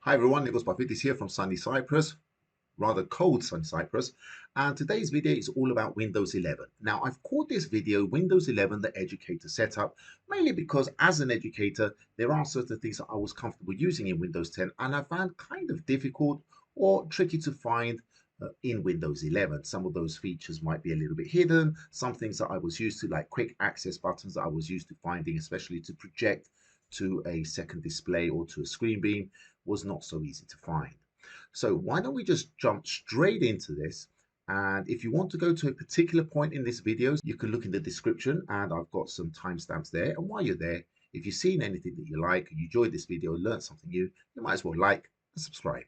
Hi everyone, Nicholas Buffett is here from sunny Cyprus, rather cold sunny Cyprus, and today's video is all about Windows 11. Now I've called this video Windows 11 the educator setup, mainly because as an educator there are certain things that I was comfortable using in Windows 10 and I found kind of difficult or tricky to find in Windows 11. Some of those features might be a little bit hidden, some things that I was used to like quick access buttons that I was used to finding, especially to project to a second display or to a screen beam, was not so easy to find. So why don't we just jump straight into this? And if you want to go to a particular point in this video, you can look in the description and I've got some timestamps there. And while you're there, if you've seen anything that you like, you enjoyed this video, learned something new, you might as well like and subscribe.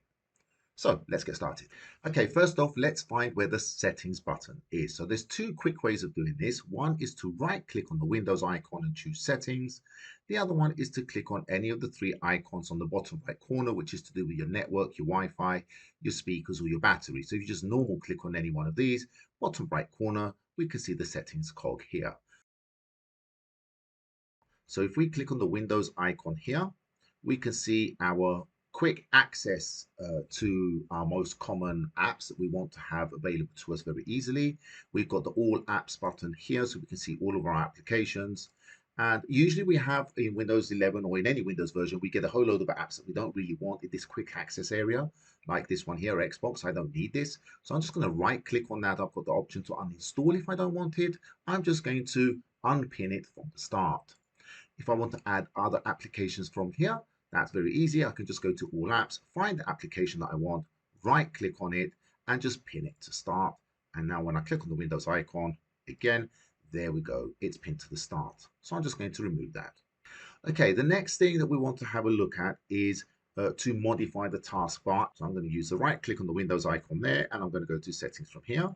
So let's get started. Okay, first off, let's find where the settings button is. So there's two quick ways of doing this. One is to right click on the Windows icon and choose settings. The other one is to click on any of the three icons on the bottom right corner, which is to do with your network, your Wi-Fi, your speakers, or your battery. So if you just normal click on any one of these, bottom right corner, we can see the settings cog here. So if we click on the Windows icon here, we can see our quick access to our most common apps that we want to have available to us very easily. We've got the All Apps button here, so we can see all of our applications. And usually we have in Windows 11 or in any Windows version, we get a whole load of apps that we don't really want in this quick access area, like this one here, Xbox. I don't need this. So I'm just going to right click on that. I've got the option to uninstall if I don't want it. I'm just going to unpin it from the start. If I want to add other applications from here, that's very easy. I can just go to All Apps, find the application that I want, right click on it, and just pin it to start. And now when I click on the Windows icon, again, there we go. It's pinned to the start. So I'm just going to remove that. Okay, the next thing that we want to have a look at is to modify the taskbar. So I'm going to use the right click on the Windows icon there, and I'm going to go to settings from here.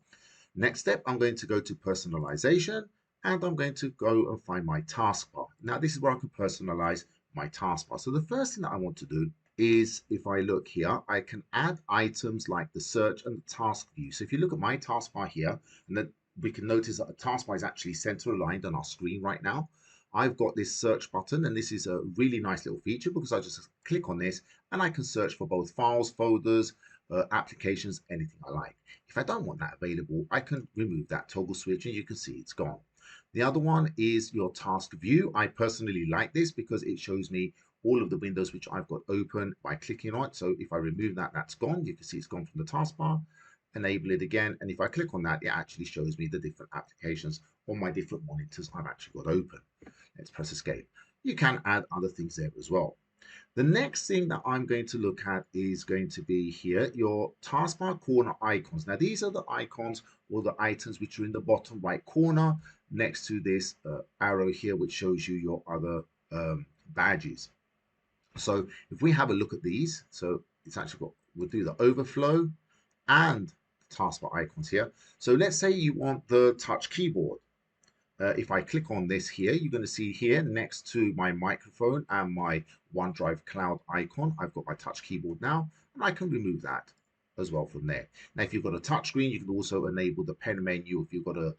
Next step, I'm going to go to personalization and I'm going to go and find my taskbar. Now, this is where I can personalize my taskbar. So the first thing that I want to do is if I look here, I can add items like the search and the task view. So if you look at my taskbar here, and then we can notice that the taskbar is actually center aligned on our screen right now. I've got this search button, and this is a really nice little feature because I just click on this and I can search for both files, folders, applications, anything I like. If I don't want that available, I can remove that toggle switch and you can see it's gone. The other one is your task view. I personally like this because it shows me all of the windows which I've got open by clicking on it. So if I remove that, that's gone. You can see it's gone from the taskbar. Enable it again. And if I click on that, it actually shows me the different applications on my different monitors I've actually got open. Let's press escape. You can add other things there as well. The next thing that I'm going to look at is going to be here, your taskbar corner icons. Now, these are the icons or the items which are in the bottom right corner next to this arrow here, which shows you your other badges. So if we have a look at these, so it's actually got, we'll do the overflow and taskbar icons here. So let's say you want the touch keyboard. If I click on this here, you're going to see here next to my microphone and my OneDrive Cloud icon, I've got my touch keyboard now, and I can remove that as well from there. Now, if you've got a touch screen, you can also enable the pen menu. If you've got a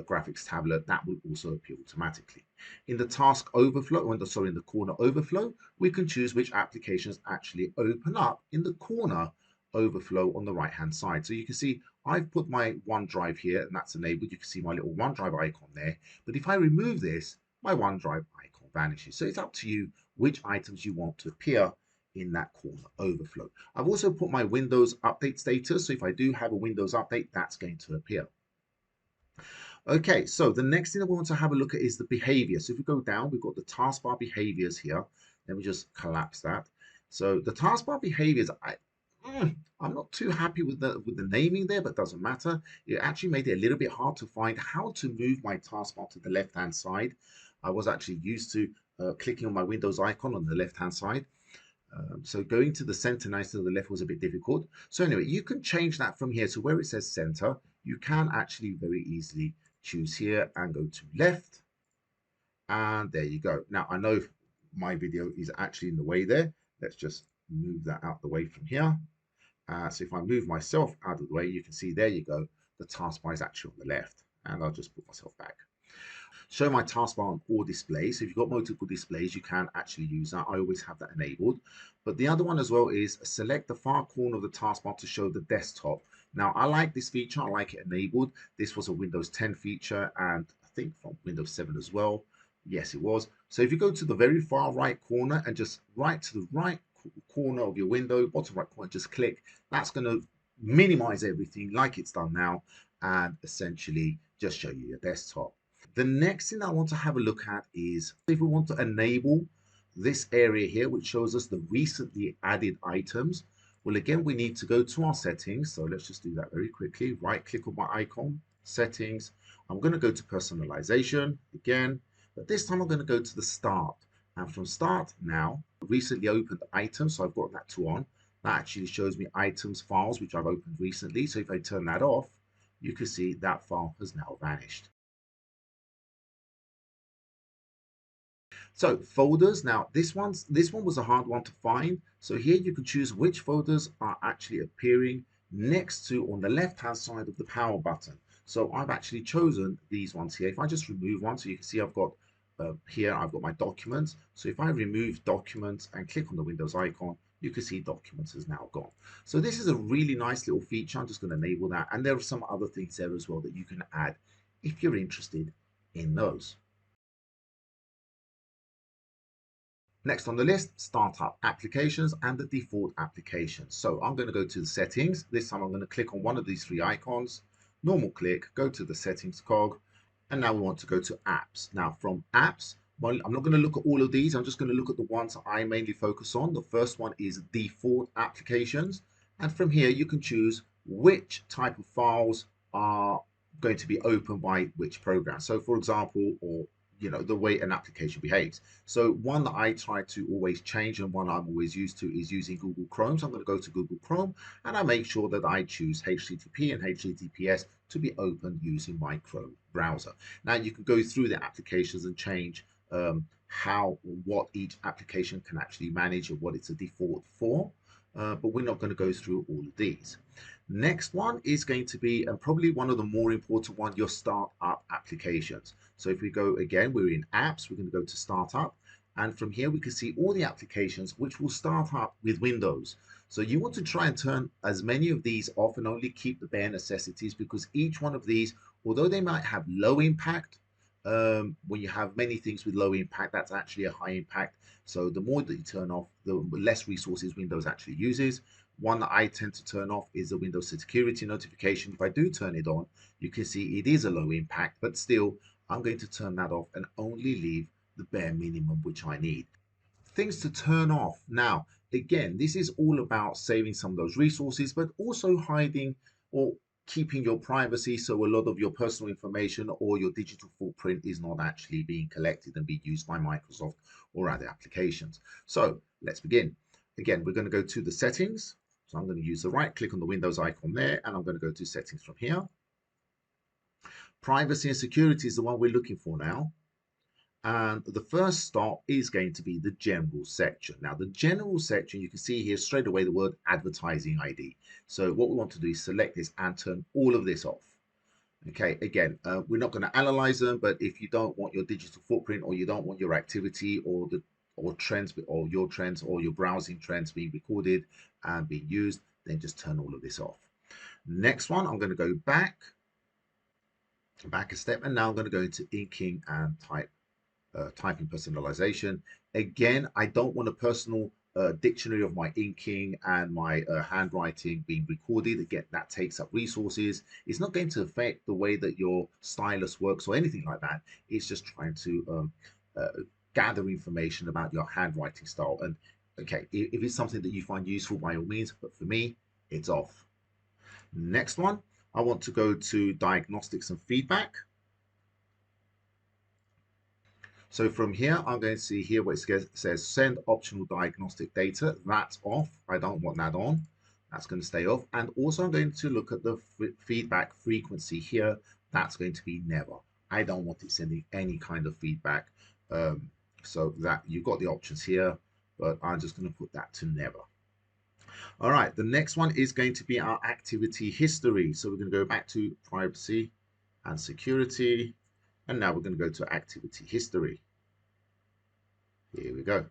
graphics tablet, that will also appear automatically. In the task overflow, in the corner overflow, we can choose which applications actually open up in the corner overflow on the right hand side. So you can see I've put my OneDrive here and that's enabled. You can see my little OneDrive icon there. But if I remove this, my OneDrive icon vanishes. So it's up to you which items you want to appear in that corner overflow. I've also put my Windows update status. So if I do have a Windows update, that's going to appear. Okay, so the next thing that we want to have a look at is the behavior. So if we go down, we've got the taskbar behaviors here. Let me just collapse that. So the taskbar behaviors, I'm not too happy with the naming there, but doesn't matter. It actually made it a little bit hard to find how to move my taskbar to the left-hand side. I was actually used to clicking on my Windows icon on the left-hand side. So going to the center nice to the left was a bit difficult. So anyway, you can change that from here. So where it says center, you can actually very easily choose here and go to left. And there you go. Now, I know my video is actually in the way there. Let's just move that out the way from here. So if I move myself out of the way, you can see there you go. The taskbar is actually on the left. And I'll just put myself back. Show my taskbar on all displays. So if you've got multiple displays, you can actually use that. I always have that enabled. But the other one as well is select the far corner of the taskbar to show the desktop. Now, I like this feature. I like it enabled. This was a Windows 10 feature, and I think from Windows 7 as well. Yes, it was. So if you go to the very far right corner and just right to the right corner of your window, bottom right corner, just click. That's going to minimize everything like it's done now and essentially just show you your desktop. The next thing I want to have a look at is if we want to enable this area here, which shows us the recently added items. Well, again, we need to go to our settings. So let's just do that very quickly. Right click on my icon, settings. I'm going to go to personalization again, but this time I'm going to go to the start. And from start now, recently opened items. So I've got that to on. That actually shows me items files, which I've opened recently. So if I turn that off, you can see that file has now vanished. So folders, now this one was a hard one to find. So here you can choose which folders are actually appearing next to on the left hand side of the power button. So I've actually chosen these ones here. If I just remove one, so you can see I've got here I've got my documents. So if I remove documents and click on the Windows icon, you can see documents is now gone. So this is a really nice little feature. I'm just going to enable that. And there are some other things there as well that you can add if you're interested in those. Next on the list, startup applications and the default applications. So I'm going to go to the settings. This time I'm going to click on one of these three icons, normal click, go to the settings cog, and now we want to go to apps. Now from apps, well, I'm not going to look at all of these. I'm just going to look at the ones I mainly focus on. The first one is default applications. And from here, you can choose which type of files are going to be opened by which program. So for example, or the way an application behaves. So one that I try to always change and one I'm always used to is using Google Chrome. So I'm going to go to Google Chrome and I make sure that I choose HTTP and HTTPS to be opened using my Chrome browser. Now you can go through the applications and change what each application can actually manage and what it's a default for. But we're not going to go through all of these. Next one is going to be, and probably one of the more important one, your startup applications. So if we go again, we're in apps, we're going to go to startup. And from here, we can see all the applications which will start up with Windows. So you want to try and turn as many of these off and only keep the bare necessities, because each one of these, although they might have low impact, when you have many things with low impact, that's actually a high impact. So the more that you turn off, the less resources Windows actually uses. One that I tend to turn off is the Windows security notification. If I do turn it on, you can see it is a low impact, but still, I'm going to turn that off and only leave the bare minimum which I need. Things to turn off. Now, again, this is all about saving some of those resources, but also hiding or keeping your privacy, so a lot of your personal information or your digital footprint is not actually being collected and being used by Microsoft or other applications. So let's begin. Again, we're going to go to the settings. So I'm going to use the right click on the Windows icon there, and I'm going to go to settings from here. Privacy and security is the one we're looking for now. And the first stop is going to be the general section. Now, the general section, you can see here straight away the word advertising ID. So what we want to do is select this and turn all of this off. Okay, again, we're not going to analyze them, but if you don't want your digital footprint or you don't want your activity or trends or your trends or your browsing trends being recorded and being used, then just turn all of this off. Next one, I'm going to go back a step, and now I'm going to go into inking and typing personalization. Again, I don't want a personal dictionary of my inking and my handwriting being recorded. Again, that takes up resources. It's not going to affect the way that your stylus works or anything like that. It's just trying to gather information about your handwriting style. And okay, if it's something that you find useful, by all means, but for me, it's off. Next one, I want to go to diagnostics and feedback. So from here, I'm going to see here where it says send optional diagnostic data. That's off. I don't want that on. That's going to stay off. And also I'm going to look at the feedback frequency here. That's going to be never. I don't want it sending any kind of feedback. So that you've got the options here, but I'm just going to put that to never. All right, the next one is going to be our activity history. So we're going to go back to privacy and security. And now we're going to go to activity history. Here we go.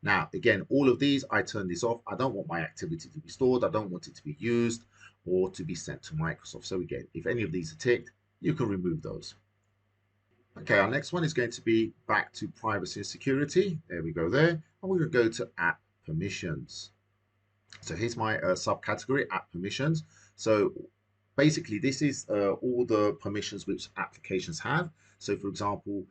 Now, again, all of these, I turn this off. I don't want my activity to be stored. I don't want it to be used or to be sent to Microsoft. So again, if any of these are ticked, you can remove those. Okay, our next one is going to be back to privacy and security. There we go there. And we're going to go to app permissions. So here's my subcategory, app permissions. So basically, this is all the permissions which applications have. So for example,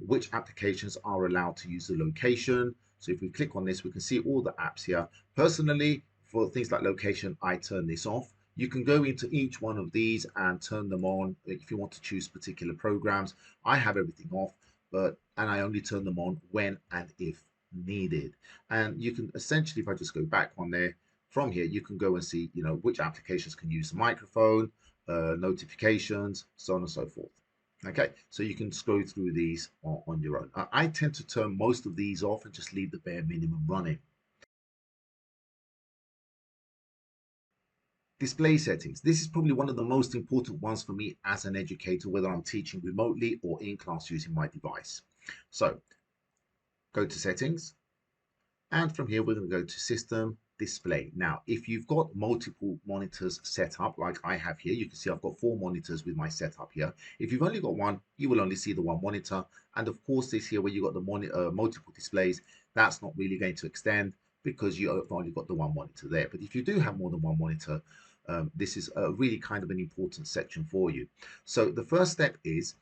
which applications are allowed to use the location. So if we click on this, we can see all the apps here. Personally, for things like location, I turn this off. You can go into each one of these and turn them on if you want to choose particular programs. I have everything off, and I only turn them on when and if needed. And you can essentially, if I just go back on there, from here, you can go and see, which applications can use the microphone, notifications, so on and so forth. Okay, so you can scroll through these on your own. I tend to turn most of these off and just leave the bare minimum running. Display settings. This is probably one of the most important ones for me as an educator, whether I'm teaching remotely or in class using my device. So go to settings, and from here, we're going to go to system display. Now, if you've got multiple monitors set up like I have here, you can see I've got 4 monitors with my setup here. If you've only got one, you will only see the one monitor. And of course, this here where you've got the multiple displays, that's not really going to extend because you've only got the one monitor there. But if you do have more than one monitor, this is a really kind of an important section for you. So the first step is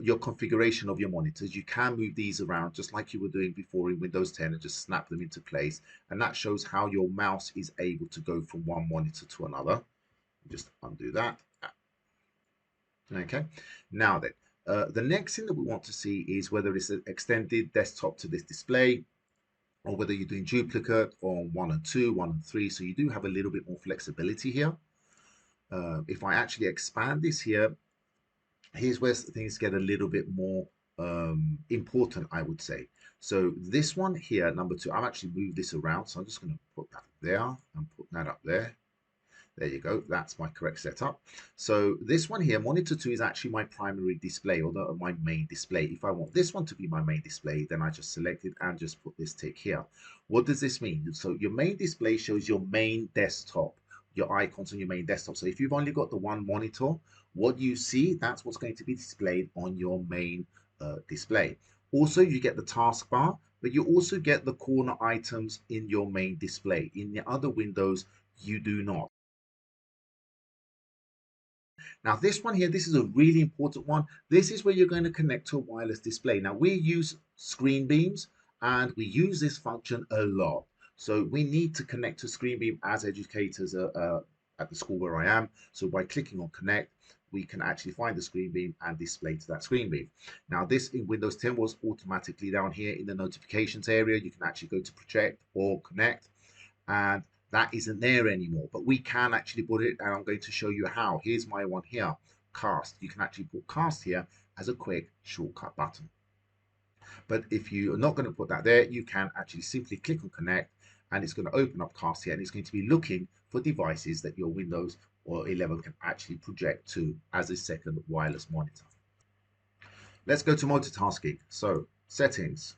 your configuration of your monitors. You can move these around just like you were doing before in Windows 10 and just snap them into place. And that shows how your mouse is able to go from one monitor to another. Just undo that. Okay. Now then, the next thing that we want to see is whether it's an extended desktop to this display or whether you're doing duplicate on 1 and 2, 1 and 3. So you do have a little bit more flexibility here. If I actually expand this here, here's where things get a little bit more important, I would say. So this one here, number 2, I've actually moved this around. So I'm just going to put that there and put that up there. There you go. That's my correct setup. So this one here, monitor 2 is actually my primary display or my main display. If I want this one to be my main display, then I just select it and just put this tick here. What does this mean? So your main display shows your main desktop, your icons on your main desktop. So if you've only got the one monitor, what you see, that's what's going to be displayed on your main display. Also, you get the taskbar, but you also get the corner items in your main display. In the other windows, you do not. Now this one here, this is a really important one. This is where you're going to connect to a wireless display. Now we use screen beams and we use this function a lot. So we need to connect to screen beam as educators at the school where I am. So by clicking on connect, we can actually find the screen beam and display to that screen beam. Now this in Windows 10 was automatically down here in the notifications area. You can actually go to project or connect, and that isn't there anymore, but we can actually put it, and I'm going to show you how. Here's my one here, cast. You can actually put cast here as a quick shortcut button. But if you're not going to put that there, you can actually simply click on connect, and it's going to open up cast here, and it's going to be looking for devices that your Windows or 11 can actually project to as a second wireless monitor. Let's go to multitasking. So settings.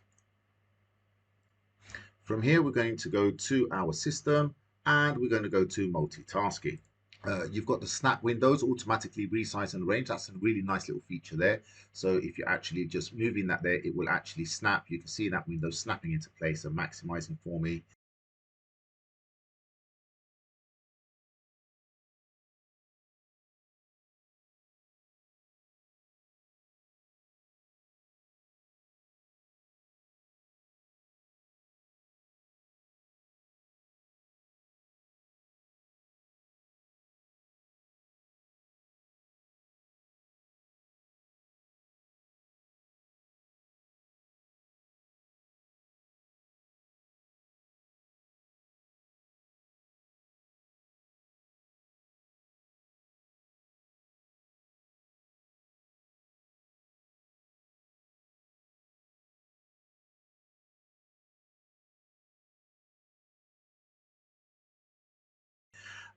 From here, we're going to go to our system and we're going to go to multitasking. You've got the snap windows automatically resize and arrange. That's a really nice little feature there. So if you're actually just moving that there, it will actually snap. You can see that window snapping into place and maximizing for me.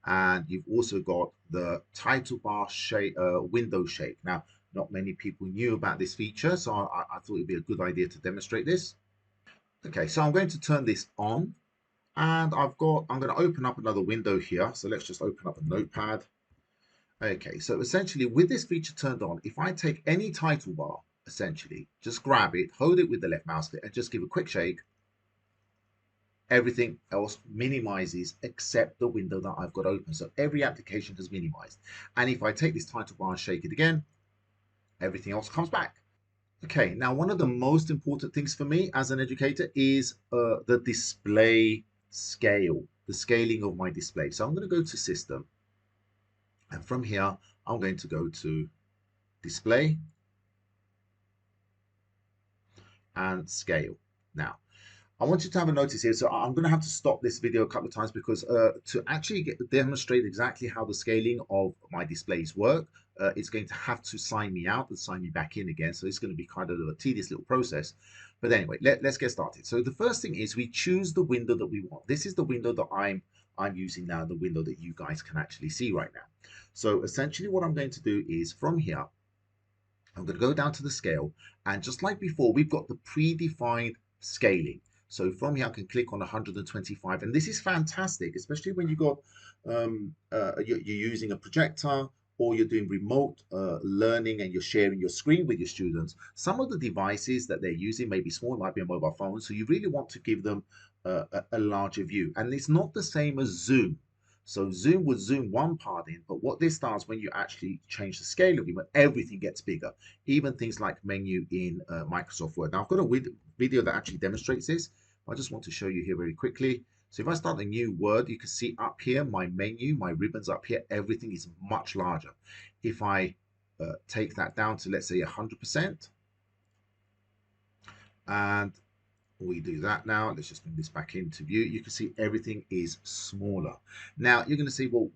And you've also got the title bar shape, window shape. Now, Not many people knew about this feature, so I thought it'd be a good idea to demonstrate this. Okay, so I'm going to turn this on, and I'm going to open up another window here. So let's just open up a notepad. Okay, so essentially with this feature turned on, if I take any title bar, essentially, just grab it, hold it with the left mouse click, and just give a quick shake, everything else minimizes except the window that I've got open. So every application has minimized. And if I take this title bar and shake it again, everything else comes back. Okay, now one of the most important things for me as an educator is the display scale, the scaling of my display. So I'm going to go to System, and from here, I'm going to go to Display and Scale. Now, I want you to have a notice here. So I'm going to have to stop this video a couple of times because to actually demonstrate exactly how the scaling of my displays work, it's going to have to sign me out and sign me back in again. So it's going to be kind of a tedious little process. But anyway, let's get started. So the first thing is we choose the window that we want. This is the window that I'm using now, the window that you guys can actually see right now. So essentially what I'm going to do is from here, I'm going to go down to the scale, and just like before, we've got the predefined scaling. So from here, I can click on 125, and this is fantastic, especially when you're using a projector or you're doing remote learning and you're sharing your screen with your students. Some of the devices that they're using may be small, might be a mobile phone, so you really want to give them a larger view. And it's not the same as Zoom. So Zoom would zoom one part in, but what this does when you actually change the scale of it, everything gets bigger, even things like menu in Microsoft Word. Now I've got a video that actually demonstrates this. I just want to show you here very quickly. So if I start a new Word, you can see up here, my menu, my ribbons up here, everything is much larger. If I take that down to, let's say 100%, and we do that now. Let's just bring this back into view. You can see everything is smaller. Now you're going to say, well,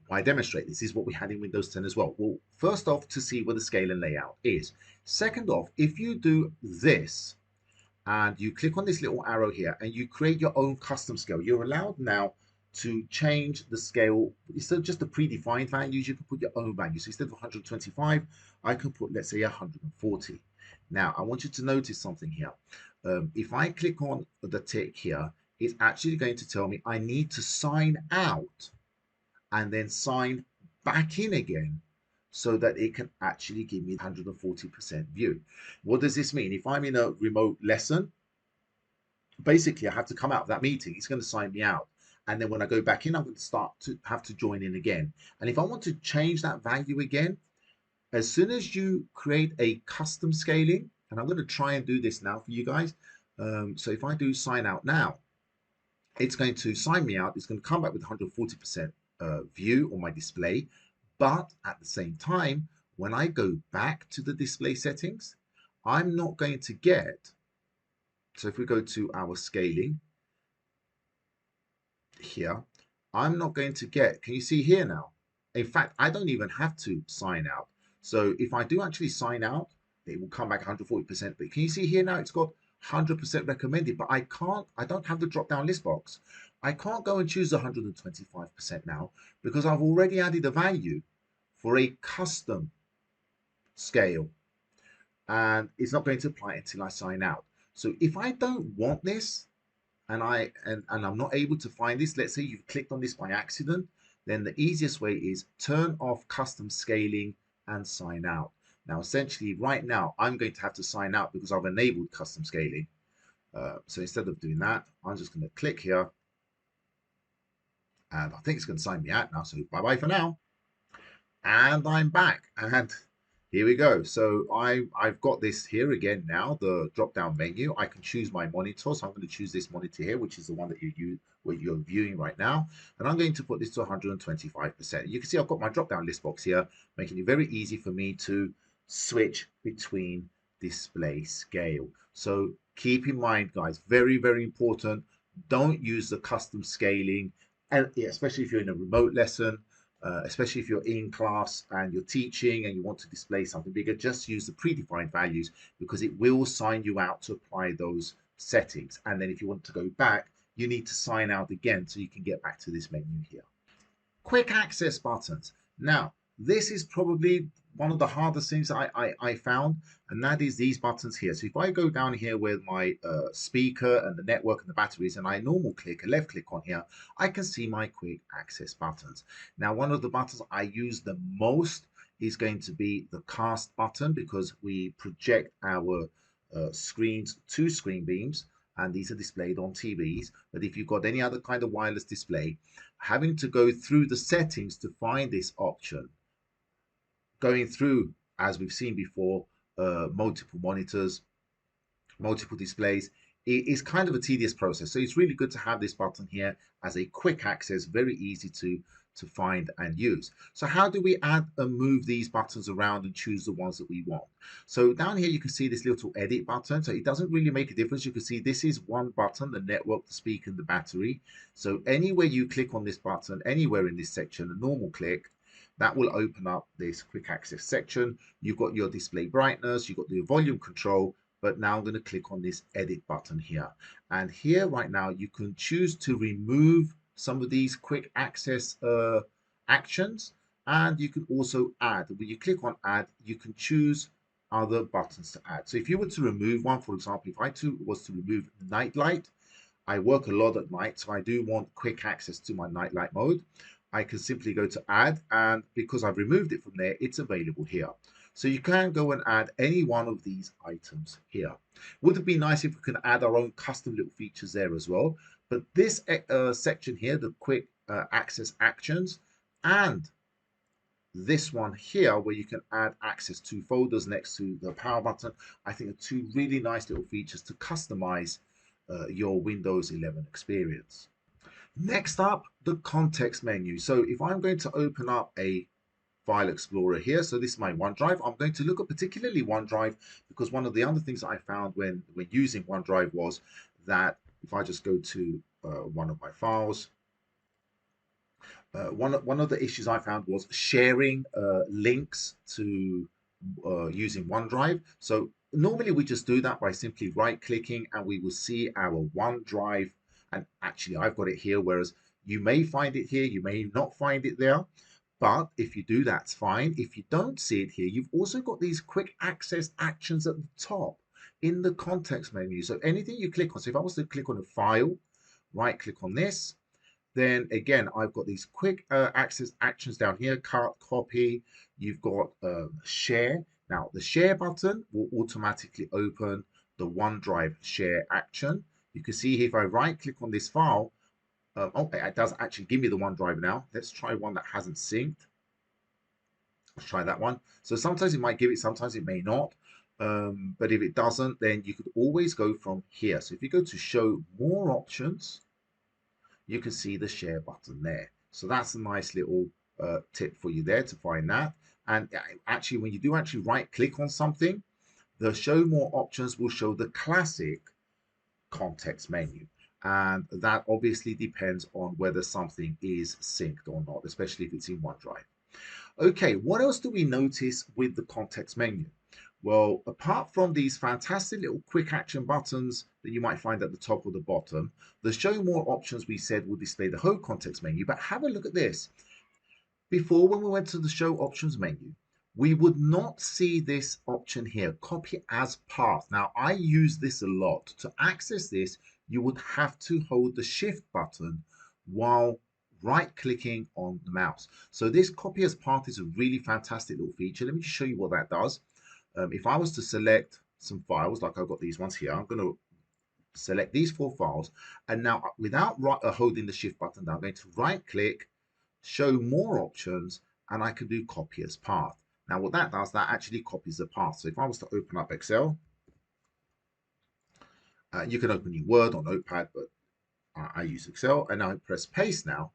why demonstrate? This is what we had in Windows 10 as well. Well, first off, to see where the scale and layout is. Second off, if you do this and you click on this little arrow here and you create your own custom scale, you're allowed now to change the scale. Instead of just the predefined values, you can put your own values. So instead of 125, I can put, let's say, 140. Now, I want you to notice something here. If I click on the tick here, it's actually going to tell me I need to sign out and then sign back in again so that it can actually give me 140% view. What does this mean? If I'm in a remote lesson, basically I have to come out of that meeting. It's going to sign me out. And then when I go back in, I'm going to start to have to join in again. And if I want to change that value again, as soon as you create a custom scaling, and I'm going to try and do this now for you guys. So if I do sign out now, it's going to sign me out. It's going to come back with 140% view on my display. But at the same time, when I go back to the display settings, I'm not going to get, so if we go to our scaling here, I'm not going to get, can you see here now? In fact, I don't even have to sign out. So if I do actually sign out, it will come back 140%. But can you see here now, it's got 100% recommended, but I don't have the drop down list box. I can't go and choose 125% now because I've already added a value for a custom scale, and it's not going to apply until I sign out. So if I don't want this, and I'm not able to find this, let's say you've clicked on this by accident, then the easiest way is turn off custom scaling and sign out. Now, essentially right now, I'm going to have to sign out because I've enabled custom scaling. So instead of doing that, I'm just going to click here, and I think it's going to sign me out now. So bye-bye for now. And I'm back, and here we go. So I've got this here again now, the drop down menu. I can choose my monitor, so I'm going to choose this monitor here, which is the one that you're viewing right now, and I'm going to put this to 125%. You can see I've got my drop down list box here, making it very easy for me to switch between display scale. So keep in mind, guys, very, very important, don't use the custom scaling, and especially if you're in a remote lesson. Especially if you're in class and you're teaching and you want to display something bigger, just use the predefined values because it will sign you out to apply those settings. And then if you want to go back, you need to sign out again so you can get back to this menu here. Quick access buttons. Now, this is probably one of the hardest things I found, and that is these buttons here. So if I go down here with my speaker and the network and the batteries, and I normal click, a left click on here, I can see my quick access buttons. Now, one of the buttons I use the most is going to be the cast button, because we project our screens to screen beams, and these are displayed on TVs. But if you've got any other kind of wireless display, having to go through the settings to find this option, going through, as we've seen before, multiple monitors, multiple displays, it is kind of a tedious process. So it's really good to have this button here as a quick access, very easy to find and use. So how do we add and move these buttons around and choose the ones that we want? So down here, you can see this little edit button. So it doesn't really make a difference. You can see this is one button, the network, the speaker, and the battery. So anywhere you click on this button, anywhere in this section, a normal click, that will open up this quick access section. You've got your display brightness, you've got your volume control, but now I'm going to click on this edit button here. And here right now, you can choose to remove some of these quick access actions, and you can also add. When you click on add, you can choose other buttons to add. So if you were to remove one, for example, if I was to remove night light, I work a lot at night, so I do want quick access to my nightlight mode. I can simply go to add, and because I've removed it from there, it's available here. So you can go and add any one of these items here. Would it be nice if we could add our own custom little features there as well? But this section here, the quick access actions, and this one here where you can add access to folders next to the power button, I think are two really nice little features to customize your Windows 11 experience. Next up, the context menu. So if I'm going to open up a file explorer here, so this is my OneDrive, I'm going to look at particularly OneDrive, because one of the other things that I found when using OneDrive was that if I just go to one of my files, one of the issues I found was sharing links to using OneDrive. So normally we just do that by simply right clicking, and we will see our OneDrive. And actually I've got it here, whereas you may find it here, you may not find it there. But if you do, that's fine. If you don't see it here, you've also got these quick access actions at the top in the context menu. So anything you click on, so if I was to click on a file, right click on this, then again, I've got these quick access actions down here, cut, copy, you've got share. Now, the share button will automatically open the OneDrive share action. You can see here, if I right click on this file, okay, it does actually give me the OneDrive now. Let's try one that hasn't synced. Let's try that one. So sometimes it might give it, sometimes it may not. But if it doesn't, then you could always go from here. So if you go to show more options, you can see the share button there. So that's a nice little tip for you there to find that. And actually, when you do actually right click on something, the show more options will show the classic context menu. And that obviously depends on whether something is synced or not, especially if it's in OneDrive. Okay, what else do we notice with the context menu? Well, apart from these fantastic little quick action buttons that you might find at the top or the bottom, the show more options we said will display the whole context menu. But have a look at this. Before, when we went to the show options menu, we would not see this option here, copy as path. Now, I use this a lot. To access this, you would have to hold the shift button while right clicking on the mouse. So this copy as path is a really fantastic little feature. Let me just show you what that does. If I was to select some files, like I've got these ones here, I'm going to select these 4 files. And now without holding the shift button down, I'm going to right click, show more options, and I can do copy as path. Now what that does, that actually copies the path. So if I was to open up Excel, you can open your Word or Notepad, but I use Excel, and I press paste now.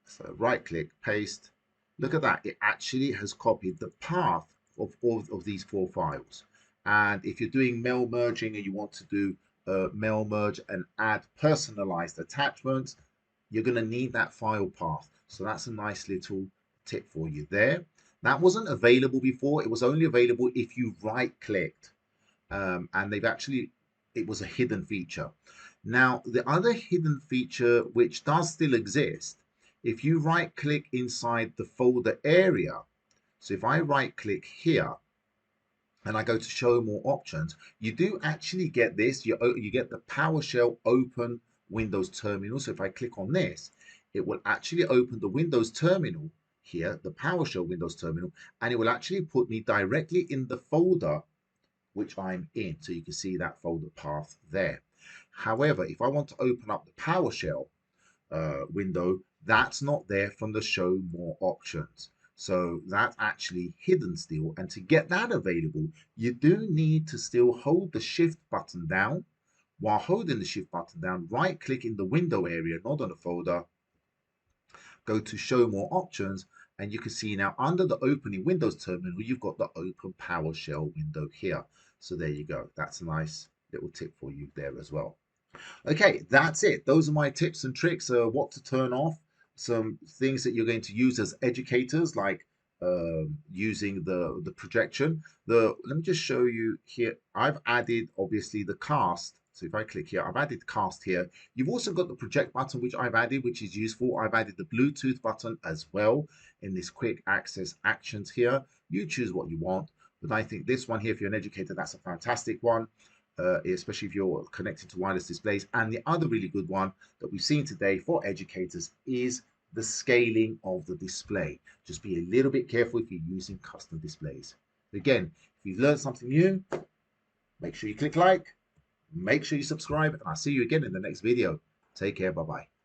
So right click, paste. Look at that. It actually has copied the path of all of these 4 files. And if you're doing mail merging and you want to do mail merge and add personalized attachments, you're going to need that file path. So that's a nice little tip for you there. That wasn't available before. It was only available if you right clicked. And they've actually, it was a hidden feature. Now, the other hidden feature, which does still exist, if you right click inside the folder area, So if I right click here and I go to show more options, you do actually get this. You get the PowerShell open Windows terminal. So if I click on this, it will actually open the Windows terminal here, the PowerShell Windows terminal, and it will actually put me directly in the folder which I'm in. So you can see that folder path there. However, if I want to open up the PowerShell window, that's not there from the show more options. So that's actually hidden still. And to get that available, you do need to still hold the shift button down. While holding the shift button down, right click in the window area, not on the folder, go to show more options, and you can see now under the opening Windows terminal, you've got the open PowerShell window here. So there you go. That's a nice little tip for you there as well. Okay, that's it. Those are my tips and tricks, what to turn off, some things that you're going to use as educators, like using the projection. Let me just show you here. I've added, obviously, the cast. So if I click here, I've added cast here. You've also got the project button, which I've added, which is useful. I've added the Bluetooth button as well in this quick access actions here. You choose what you want, but I think this one here, if you're an educator, that's a fantastic one. Especially if you're connected to wireless displays. And the other really good one that we've seen today for educators is the scaling of the display. Just be a little bit careful if you're using custom displays. Again, if you've learned something new, make sure you click like, make sure you subscribe, and I'll see you again in the next video. Take care. Bye-bye.